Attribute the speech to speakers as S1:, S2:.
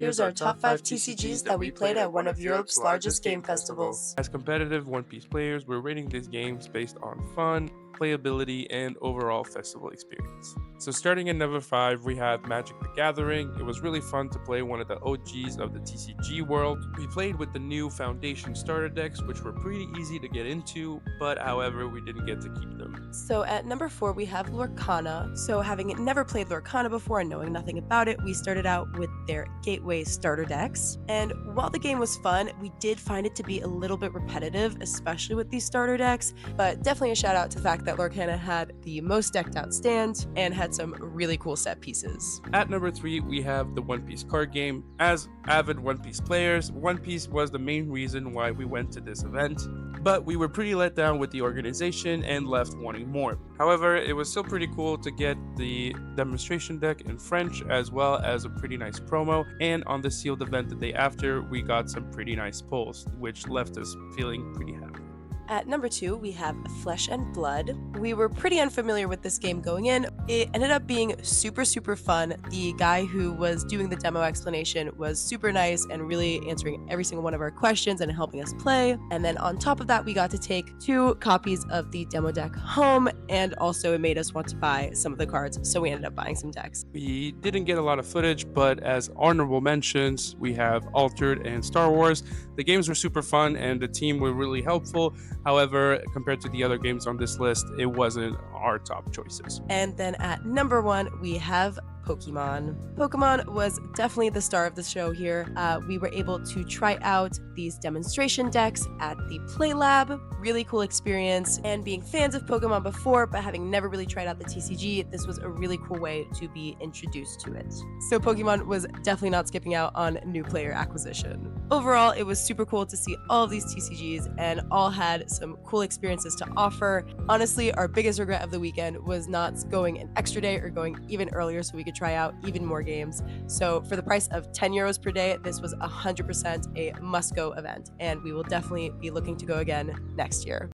S1: Here's our top 5 TCGs that we played at one of Europe's largest game festivals.
S2: As competitive One Piece players, we're rating these games based on fun, playability, and overall festival experience. So starting at number 5, we have Magic the Gathering. It was really fun to play one of the OGs of the TCG world. We played with the new Foundation starter decks, which were pretty easy to get into, but however, we didn't get to keep them.
S1: So at number 4, we have Lorcana. So having never played Lorcana before and knowing nothing about it, we started out with their Gateway starter decks. And while the game was fun, we did find it to be a little bit repetitive, especially with these starter decks. But definitely a shout out to the fact that Lorcana had the most decked out stand and had some really cool set pieces.
S2: At number 3, we have the One Piece card game. As avid One Piece players, One Piece was the main reason why we went to this event, but we were pretty let down with the organization and left wanting more. However, it was still pretty cool to get the demonstration deck in French as well as a pretty nice promo, and on the sealed event the day after, we got some pretty nice pulls, which left us feeling pretty happy.
S1: At number 2, we have Flesh and Blood. We were pretty unfamiliar with this game going in. It ended up being super fun. The guy who was doing the demo explanation was super nice and really answering every single one of our questions and helping us play. And then on top of that, we got to take 2 copies of the demo deck home, and also it made us want to buy some of the cards, so we ended up buying some decks.
S2: We didn't get a lot of footage, but as honorable mentions, we have Altered and Star Wars. The games were super fun and the team were really helpful. However, compared to the other games on this list, it wasn't our top choices.
S1: And then at number 1, we have Pokemon. Pokemon was definitely the star of the show here. We were able to try out these demonstration decks at the Play Lab. Really cool experience. And being fans of Pokemon before, but having never really tried out the TCG, this was a really cool way to be introduced to it. So Pokemon was definitely not skipping out on new player acquisition. Overall, it was super cool to see all of these TCGs, and all had some cool experiences to offer. Honestly, our biggest regret of the weekend was not going an extra day or going even earlier so we could try out even more games. So for the price of €10 per day, this was 100% a must-go event, and we will definitely be looking to go again next year.